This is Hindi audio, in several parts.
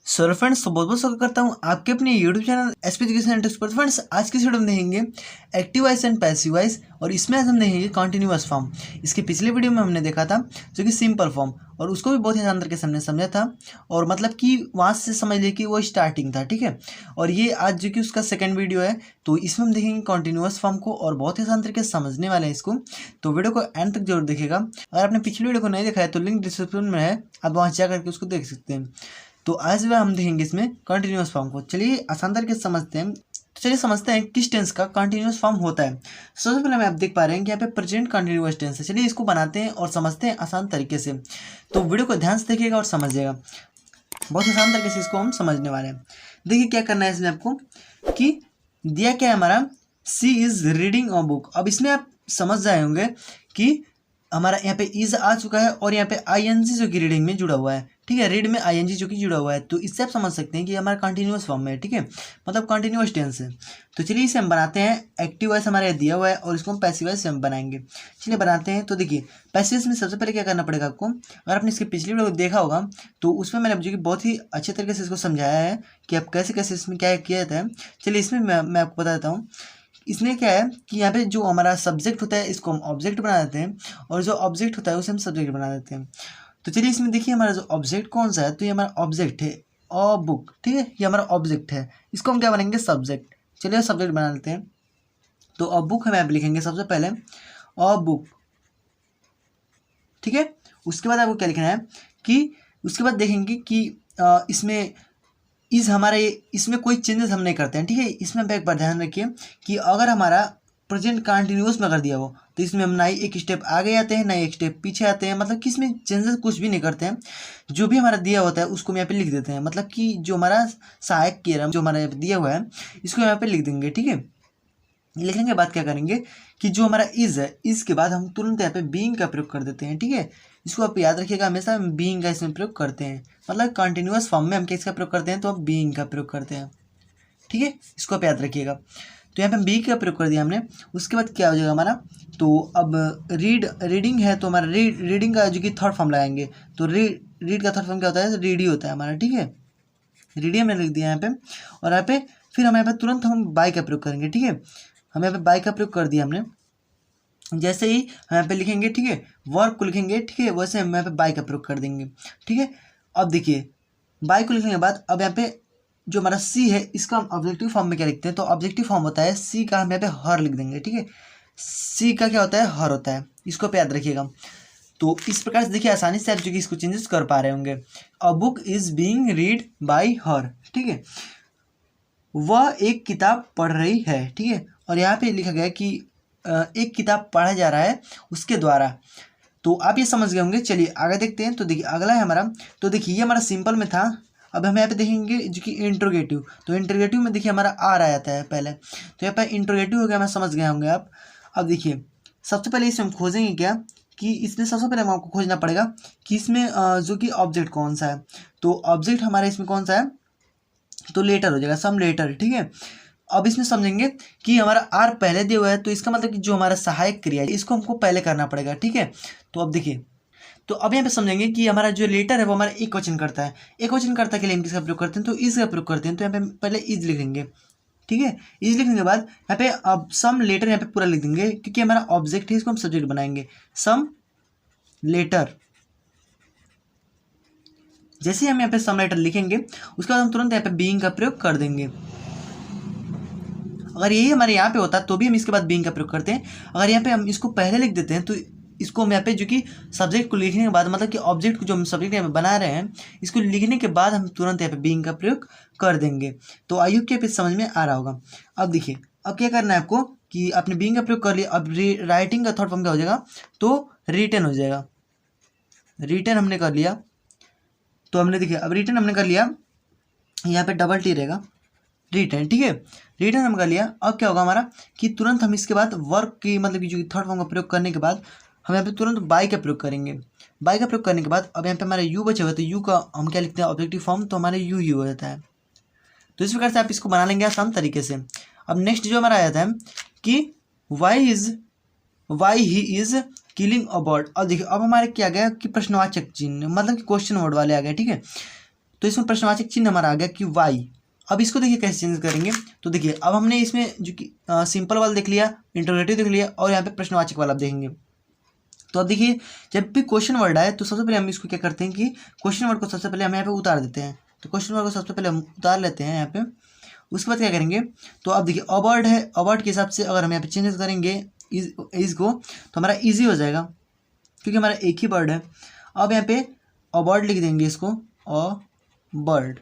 सो फ्रेंड्स, तो बहुत बहुत स्वागत करता हूँ आपके अपने YouTube channel SP education and tips पर। फ्रेंड्स, आज की वीडियो में देखेंगे active voice and passive voice, और इसमें आज हम देखेंगे कॉन्टिन्यूअस फॉर्म। इसके पिछले वीडियो में हमने देखा था जो कि सिंपल फॉर्म, और उसको भी बहुत ही आसान तरीके से हमने समझा था, और मतलब कि वहाँ से समझ लिया कि वो स्टार्टिंग था, ठीक है। और ये आज जो कि उसका सेकंड वीडियो है, तो इसमें हम देखेंगे कॉन्टिन्यूअस फॉर्म को, और बहुत ही आसान तरीके से समझने वाले हैं इसको। तो वीडियो को एंड तक जरूर देखिएगा। अगर आपने पिछली वीडियो को नहीं देखा है तो लिंक डिस्क्रिप्शन में है, आप वहाँ जा करके उसको देख सकते हैं। तो आज भी हम देखेंगे इसमें कंटिन्यूअस फॉर्म को। चलिए आसान तरीके से समझते हैं। तो चलिए समझते हैं किस टेंस का कंटिन्यूअस फॉर्म होता है। सबसे पहले हम आप देख पा रहे हैं कि यहाँ पे प्रेजेंट कंटिन्यूअस टेंस है। चलिए इसको बनाते हैं और समझते हैं आसान तरीके से। तो वीडियो को ध्यान से देखिएगा और समझिएगा, बहुत आसान तरीके से इसको हम समझने वाले हैं। देखिए क्या करना है इसमें आपको, कि दिया क्या है हमारा, सी इज रीडिंग अ बुक। अब इसमें आप समझ जाए होंगे कि हमारा यहाँ पे इज आ चुका है, और यहाँ पे आईएनजी जो कि रीडिंग में जुड़ा हुआ है, ठीक है। रीड में आईएनजी जो कि जुड़ा हुआ है, तो इससे आप समझ सकते हैं कि हमारा कंटिन्यूअस फॉर्म में है, ठीक है, मतलब कंटिन्यूअस टेंस है। तो चलिए इसे हम बनाते हैं। एक्टिव वॉइस हमारे दिया हुआ है और इसको हम पैसिव वॉइस हम बनाएंगे। चलिए बनाते हैं। तो देखिए पैसिव वॉइस में सबसे पहले क्या करना पड़ेगा आपको। अगर आपने इसके पिछली वीडियो को देखा होगा तो उसमें मैंने जो कि बहुत ही अच्छे तरीके से इसको समझाया है कि आप कैसे कैसे इसमें क्या किया जाता है। चलिए इसमें मैं आपको बता देता हूँ। इसमें क्या है कि यहाँ पे जो हमारा सब्जेक्ट होता है इसको हम ऑब्जेक्ट बना देते हैं, और जो ऑब्जेक्ट होता है उसे हम सब्जेक्ट बना देते हैं। तो चलिए इसमें देखिए हमारा जो ऑब्जेक्ट कौन सा है, तो ये हमारा ऑब्जेक्ट है अ बुक, ठीक है। ये हमारा ऑब्जेक्ट है, इसको हम क्या बनाएंगे, सब्जेक्ट। चलिए सब्जेक्ट बना लेते हैं। तो अ बुक हम यहाँ पे लिखेंगे सबसे पहले अ बुक, ठीक है। उसके बाद आपको क्या लिखना है कि उसके बाद देखेंगे कि इसमें इस हमारा ये इसमें कोई चेंजेस हम नहीं करते हैं, ठीक है। इसमें एक बार ध्यान रखिए कि अगर हमारा प्रेजेंट कंटिन्यूअस में कर दिया हो तो इसमें हम ना ही एक स्टेप आगे आते हैं ना ही एक स्टेप पीछे आते हैं, मतलब कि इसमें चेंजेस कुछ भी नहीं करते हैं। जो भी हमारा दिया होता है उसको हम यहाँ पे लिख देते हैं, मतलब कि जो हमारा सहायक क्रिया जो हमारा यहाँ पे दिया हुआ है इसको यहाँ पे लिख देंगे, ठीक है। लिखने के बाद क्या करेंगे कि जो हमारा इज है, इज के बाद हम तुरंत यहाँ पे बीइंग का प्रयोग कर देते हैं, ठीक है। इसको आप याद रखिएगा, हमेशा हम बीइंग का इसमें प्रयोग करते हैं, मतलब कंटिन्यूअस फॉर्म में हम किसका प्रयोग करते हैं, तो हम बीइंग का प्रयोग करते हैं, ठीक है। इसको आप याद रखिएगा। तो यहाँ पे हम बी का प्रयोग कर दिया हमने। उसके बाद क्या हो जाएगा हमारा, तो अब रीडिंग है, तो हमारा रीडिंग का जो कि थर्ड फॉर्म लगाएंगे। तो रीड का थर्ड फॉर्म क्या होता है, रीड ही होता है हमारा, ठीक है। रीडी हमने लिख दिया यहाँ पे, और यहाँ पे फिर हम यहाँ पे तुरंत हम बाय का प्रयोग करेंगे, ठीक है। हम यहाँ पे बाय का प्रयोग कर दिया हमने। जैसे ही हम यहाँ पे लिखेंगे, ठीक है, वर्क को लिखेंगे, ठीक है, वैसे हम यहाँ पे बाय का प्रयोग कर देंगे, ठीक है। अब देखिए बाय को लिखने के बाद अब यहाँ पे जो हमारा सी है इसका हम ऑब्जेक्टिव फॉर्म में क्या लिखते हैं, तो ऑब्जेक्टिव फॉर्म होता है सी का, हम यहाँ पे हर लिख देंगे, ठीक है। सी का क्या होता है, हर होता है, इसको पे याद रखिएगा। तो इस प्रकार से देखिए आसानी से आप जो कि इसको चेंजेस कर पा रहे होंगे। A book is being read by हर, ठीक है, वह एक किताब पढ़ रही है, ठीक है। और यहाँ पे लिखा गया है कि एक किताब पढ़ा जा रहा है उसके द्वारा। तो आप ये समझ गए होंगे। चलिए आगे देखते हैं। तो देखिए अगला है हमारा, तो देखिए ये हमारा सिंपल में था। अब हम यहाँ पे देखेंगे जो कि इंट्रोगेटिव, तो इंट्रोगेटिव में देखिए हमारा आर आ जाता है पहले, तो यहाँ पे इंट्रोगेटिव हो गया, मैं समझ गए होंगे आप। अब देखिए सबसे पहले इसमें हम खोजेंगे क्या, कि इसमें सबसे पहले हमको खोजना पड़ेगा कि इसमें जो कि ऑब्जेक्ट कौन सा है। तो ऑब्जेक्ट हमारा इसमें कौन सा है, तो लेटर हो जाएगा, सम लेटर, ठीक है। अब इसमें समझेंगे कि हमारा आर पहले दिया हुआ है, तो इसका मतलब कि जो हमारा सहायक क्रिया है इसको हमको पहले करना पड़ेगा, ठीक है। तो अब देखिए, तो अब यहाँ पे समझेंगे कि हमारा जो लेटर है वो हमारा एक वचन करता है। एक वचन करता के लिए हम किसका प्रयोग करते हैं, तो इज का प्रयोग करते हैं। तो यहाँ पे पहले इज लिखेंगे, ठीक है। इज लिखने के बाद यहाँ पे अब सम लेटर यहाँ पे पूरा लिख देंगे, क्योंकि हमारा ऑब्जेक्ट है, इसको हम सब्जेक्ट बनाएंगे, सम लेटर। जैसे हम यहाँ पे सम लेटर लिखेंगे उसके बाद हम तुरंत यहाँ पे बीइंग का प्रयोग कर देंगे। अगर यही हमारे यहाँ पे होता तो भी हम इसके बाद बीइंग का प्रयोग करते हैं। अगर यहाँ पे हम इसको पहले लिख देते हैं तो इसको हम यहाँ पे जो कि सब्जेक्ट को लिखने के बाद, मतलब कि ऑब्जेक्ट को जो हम सब्जेक्ट यहाँ पे बना रहे हैं इसको लिखने के बाद हम तुरंत यहाँ पे बीइंग का प्रयोग कर देंगे। तो आई होप कि आप समझ में आ रहा होगा। अब देखिए अब क्या करना है आपको, कि आपने बीइंग का प्रयोग कर लिया। अब राइटिंग का थर्ड फॉर्म क्या हो जाएगा, तो रिटन हो जाएगा। रिटन हमने कर लिया, तो हमने देखिए अब रिटर्न हमने कर लिया, यहाँ पे डबल टी रहेगा, रिटर्न, ठीक है। रिटर्न हम कर लिया। अब क्या होगा हमारा, कि तुरंत हम इसके बाद वर्क की, मतलब कि जो थर्ड फॉर्म का प्रयोग करने के बाद हम यहाँ पे तुरंत बाय का प्रयोग करेंगे। बाय का प्रयोग करने के बाद अब यहाँ पे हमारा यू बचा हुआ है, तो यू का हम क्या लिखते हैं, ऑब्जेक्टिव फॉर्म, तो हमारे यू ही हो जाता है। तो इस प्रकार से आप इसको बना लेंगे आसान तरीके से। अब नेक्स्ट जो हमारा आ जाता है कि why he is killing a bird. अब देखिए अब हमारे क्या आ गया कि प्रश्नवाचक चिन्ह, मतलब कि क्वेश्चन वर्ड वाले आ गए, ठीक है। तो इसमें प्रश्नवाचक चिन्ह हमारा आ गया कि वाई। अब इसको देखिए कैसे चेंज करेंगे। तो देखिए अब हमने इसमें जो कि सिंपल वाला देख लिया, इंटरोगेटिव देख लिया, और यहाँ पे प्रश्नवाचक वाला देखेंगे। तो अब देखिए जब भी क्वेश्चन वर्ड आए तो सबसे पहले हम इसको क्या करते हैं कि क्वेश्चन वर्ड को सबसे पहले हम यहाँ पे उतार देते हैं। तो क्वेश्चन वर्ड को सबसे पहले हम उतार लेते हैं यहाँ पे। उसके बाद क्या करेंगे, तो अब देखिए अवर्ड है, अवर्ड के हिसाब से अगर हम यहाँ पे चेंजेस करेंगे इज को तो हमारा ईजी हो जाएगा क्योंकि हमारा एक ही वर्ड है। अब यहाँ पे अवर्ड लिख देंगे इसको, अवर्ड।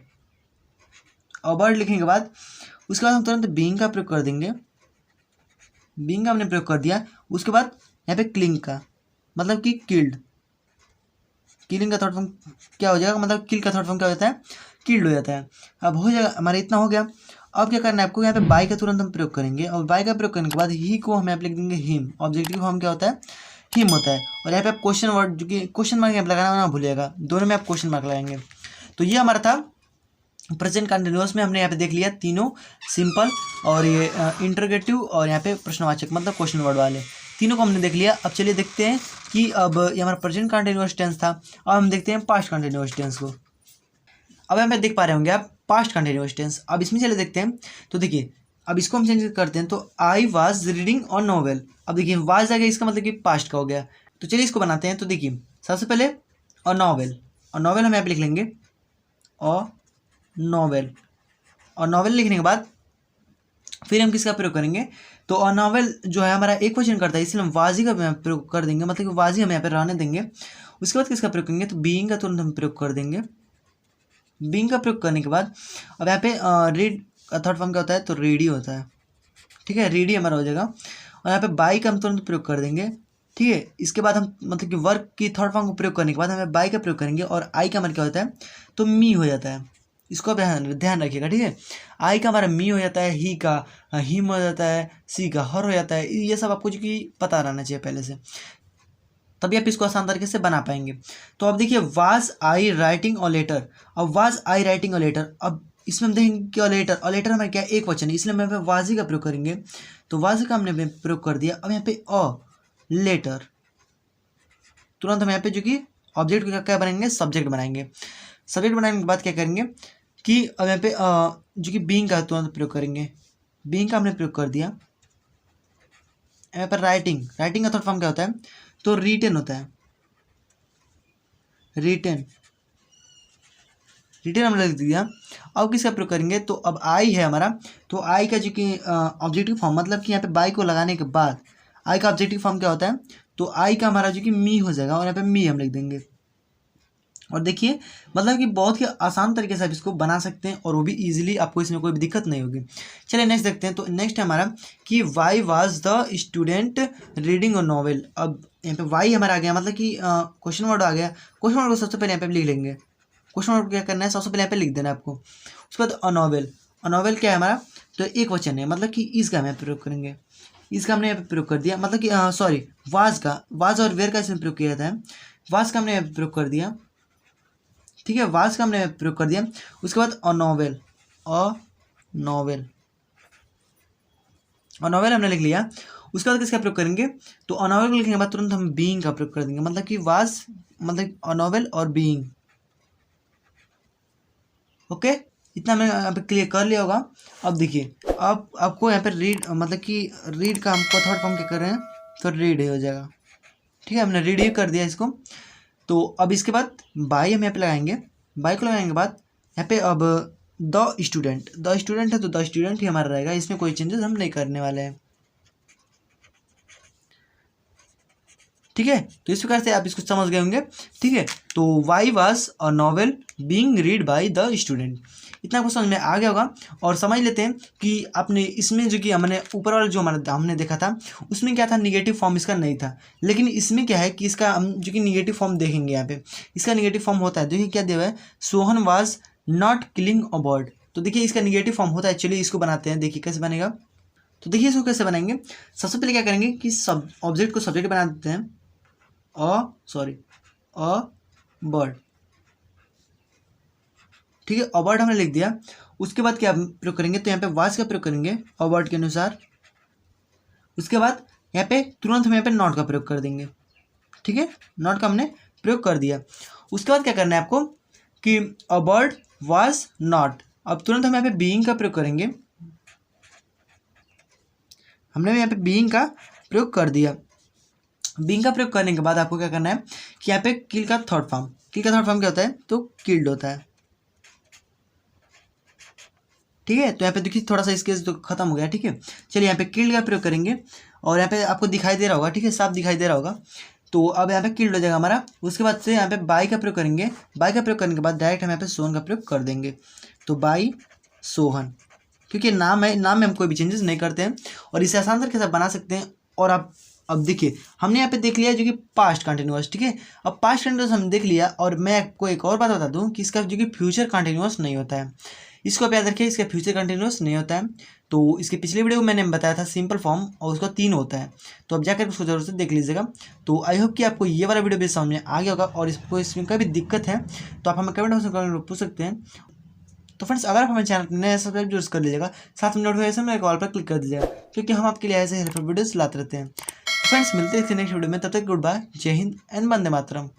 अवर्ड लिखने के बाद उसके बाद हम तुरंत बीइंग का प्रयोग कर देंगे। बीइंग का हमने प्रयोग कर दिया। उसके बाद यहाँ पे क्लिंग का मतलब कि किल्ड। किलिंग का थर्ड फॉर्म क्या हो जाएगा, मतलब किल का थर्ड फॉर्म क्या हो जाता है, किल्ड हो जाता है। अब हो जाएगा हमारा, इतना हो गया। अब क्या करना है आपको, यहाँ पे बाय का तुरंत हम प्रयोग करेंगे, और बाय का प्रयोग करने के बाद ही को हम यहाँ पे लिख देंगे हिम। ऑब्जेक्टिव फॉर्म क्या होता है, हिम होता है। और यहाँ पे आप क्वेश्चन वर्ड जो कि क्वेश्चन मार्क यहाँ पे लगाना ना भूलिएगा, दोनों में आप क्वेश्चन मार्क लगाएंगे। तो ये हमारा था प्रेजेंट कंटिन्यूअस में। हमने यहाँ पे देख लिया तीनों, सिंपल और ये इंटरोगेटिव और यहाँ पे प्रश्नवाचक मतलब क्वेश्चन वर्ड वाले, तीनों को हमने देख लिया। अब चलिए देखते हैं कि अब ये हमारा प्रेजेंट कंटिन्यूअस टेंस था। अब हम देखते हैं पास्ट कंटिन्यूअस टेंस को। अब यहाँ पे देख पा रहे होंगे आप पास्ट कंटिन्यूअस टेंस। अब इसमें चले देखते हैं। तो देखिए अब इसको हम चेंज करते हैं। तो I was reading a novel. अब देखिए वाज आ गया, इसका मतलब कि पास्ट का हो गया। तो चलिए इसको बनाते हैं। तो देखिए सबसे पहले अ नॉवेल, और नॉवेल हम यहाँ पे लिख लेंगे अ नॉवेल। और नॉवेल लिखने के बाद फिर हम किसका प्रयोग करेंगे, तो अ नॉवेल जो है हमारा एक क्वेश्चन करता है, इसलिए हम वाजी का प्रयोग कर देंगे, मतलब कि वाजी हम यहाँ पे रहने देंगे। उसके बाद किसका प्रयोग करेंगे, तो बीइंग का तुरंत हम प्रयोग कर देंगे। बीइंग का प्रयोग करने के बाद अब यहाँ पे रीड का थर्ड फॉर्म क्या होता है, तो रीडी होता है। ठीक है, रीडी हमारा हो जाएगा। और यहाँ पे बाई का हम तुरंत प्रयोग कर देंगे। ठीक है, इसके बाद हम मतलब कि वर्क की थर्ड फॉर्म को प्रयोग करने के बाद हमें बाई का प्रयोग करेंगे, और आई का हमारा क्या होता है, तो मी हो जाता है। इसको ध्यान रखिएगा। ठीक है, आई का हमारा मी हो जाता है, ही का हिम हो जाता है, सी का हर हो जाता है। ये सब आपको जो कि पता रहना चाहिए पहले से, तभी आप इसको आसान तरीके से बना पाएंगे। तो अब देखिए was I writing a letter. अब was I writing a letter, अब इसमें हम देखेंगे कि लेटर, और लेटर हमारे क्या एक वचन है, इसलिए हम यहाँ पे वाजी का प्रयोग करेंगे। तो वाजी का हमने प्रयोग कर दिया। अब यहाँ पे अ लेटर, तुरंत हम यहाँ पे जो कि ऑब्जेक्ट का क्या बनाएंगे, सब्जेक्ट बनाएंगे। सब्जेक्ट बनाने के बाद क्या करेंगे कि अब यहाँ पे जो कि बीइंग का तुरंत प्रयोग करेंगे। बीइंग का हमने प्रयोग कर दिया। यहाँ पर राइटिंग, राइटिंग का थर्ड फॉर्म क्या होता है, तो रिटेन होता है। रिटेन, रिटेन हमने लिख दिया। अब किसका प्रयोग करेंगे, तो अब आई है हमारा, तो आई का जो कि ऑब्जेक्टिव फॉर्म, मतलब कि यहाँ पे बाई को लगाने के बाद आई का ऑब्जेक्टिव फॉर्म क्या होता है, तो आई का हमारा जो कि मी हो जाएगा, और यहाँ पे मी हम लिख देंगे। और देखिए मतलब कि बहुत ही आसान तरीके से आप इसको बना सकते हैं, और वो भी इजीली, आपको इसमें कोई भी दिक्कत नहीं होगी। चलिए नेक्स्ट देखते हैं। तो नेक्स्ट है हमारा कि why was the student reading a novel. अब यहाँ पे वाई हमारा आ गया, मतलब कि क्वेश्चन वर्ड आ गया। क्वेश्चन वर्ड को सबसे पहले यहाँ पे लिख लेंगे। क्वेश्चन वर्ड क्या करना है, सबसे पहले यहाँ पे लिख देना है आपको। उसके बाद अ नॉवेल, अ नॉवेल क्या है हमारा, तो एक वचन है, मतलब कि इसका हम यहाँ पे प्रयोग करेंगे। इसका हमने यहाँ पे प्रयोग कर दिया, मतलब कि सॉरी वाज का, वाज और वेयर का इसमें प्रयोग किया जाता है। वाज का हमने यहाँ पे प्रयोग कर दिया। ठीक है, वाज का हमने प्रयोग कर दिया। उसके बाद a novel, a novel, a novel हमने लिख लिया। उसके बाद किसका प्रयोग करेंगे, तो अ नॉवेल को लिखने के बाद तुरंत हम बीइंग का प्रयोग कर देंगे, मतलब कि वाज मतलब अ नॉवेल और बीइंग। ओके, इतना मैं यहाँ पे क्लियर कर लिया होगा। अब देखिए अब आपको यहाँ पे रीड, मतलब कि रीड का हमको थर्ड फॉर्म क्या कर रहे हैं, तो रीड हो जाएगा। ठीक है, हमने रीड ही कर दिया इसको। तो अब इसके बाद बाई हम यहाँ पे लगाएंगे। बाई को लगाने के बाद यहाँ पे अब द स्टूडेंट, द स्टूडेंट है तो द स्टूडेंट ही हमारा रहेगा, इसमें कोई चेंजेस हम नहीं करने वाले हैं। ठीक है, तो इस प्रकार से आप इसको समझ गए होंगे। ठीक है, तो why was a novel being read by the student, इतना कुछ समझ में आ गया होगा। और समझ लेते हैं कि आपने इसमें जो कि हमने ऊपर वाला जो हमारा हमने देखा था, उसमें क्या था, निगेटिव फॉर्म इसका नहीं था। लेकिन इसमें क्या है कि इसका हम जो कि निगेटिव फॉर्म देखेंगे यहाँ पे, इसका निगेटिव फॉर्म होता है। देखिए क्या दिया हुआ है, Sohan was not killing a bird. तो देखिए इसका निगेटिव फॉर्म होता है। चलिए इसको बनाते हैं, देखिए कैसे बनेगा। तो देखिए इसको कैसे बनाएंगे, सबसे पहले क्या करेंगे कि सब ऑब्जेक्ट को सब्जेक्ट बना देते हैं, अ बर्ड। ठीक है, अ बर्ड हमने लिख दिया। उसके बाद क्या प्रयोग करेंगे, तो यहाँ पे वाज का प्रयोग करेंगे अ बर्ड के अनुसार। उसके बाद यहाँ पे तुरंत हम यहाँ पे नॉट का प्रयोग कर देंगे। ठीक है, नॉट का हमने प्रयोग कर दिया। उसके बाद क्या करना है आपको कि अ बर्ड वाज नॉट। अब तुरंत हम यहाँ पे बीइंग का प्रयोग करेंगे। हमने यहाँ पे बीइंग का प्रयोग कर दिया। बीइंग का प्रयोग करने के बाद आपको क्या करना है कि यहाँ पे किल का थर्ड फॉर्म, किल का थर्ड फॉर्म क्या होता है, तो किल्ड होता है। ठीक है, तो यहाँ पे देखिए थोड़ा सा इसके तो खत्म हो गया। ठीक है, चलिए यहाँ पे किल्ड का प्रयोग करेंगे और यहाँ पे आपको दिखाई दे रहा होगा। ठीक है, साफ दिखाई दे रहा होगा। तो अब यहाँ पे किल्ड हो जाएगा हमारा। उसके बाद से यहाँ पे बाई का प्रयोग करेंगे। बाई का प्रयोग करने के बाद डायरेक्ट हम यहाँ पे सोहन का प्रयोग कर देंगे। तो बाई सोहन, क्योंकि नाम है, नाम में हम कोई भी चेंजेस नहीं करते हैं और इसे आसान तरीके से बना सकते हैं। और आप अब देखिए हमने यहाँ पे देख लिया जो कि पास्ट कंटिन्यूअस। ठीक है, अब पास्ट कंटिन्यूअस हम देख लिया और मैं आपको एक और बात बता दूं कि इसका जो कि फ्यूचर कंटिन्यूअस नहीं होता है। इसको आप याद रखिए, इसका फ्यूचर कंटिन्यूअस नहीं होता है। तो इसके पिछले वीडियो में मैंने बताया था सिंपल फॉर्म और उसका 3 होता है। तो अब जाकर उसको जरूर से देख लीजिएगा। तो आई होप कि आपको ये वाला वीडियो भी समझ में आ गया होगा और इसको इसमें कोई भी दिक्कत है तो आप हमें कमेंट बॉक्स में पूछ सकते हैं। तो फ्रेंड्स अगर आप हमारे चैनल नए सब्सक्राइब जरूर कर लीजिएगा, साथ में नोटिफिकेशन में कॉल पर क्लिक कर दीजिएगा, क्योंकि हम आपके लिए ऐसे हेल्पफुल वीडियोस लाते रहते हैं। फ्रेंड्स मिलते हैं नेक्स्ट वीडियो में, तब तक गुड बाय, जय हिंद एंड वंदे मातरम।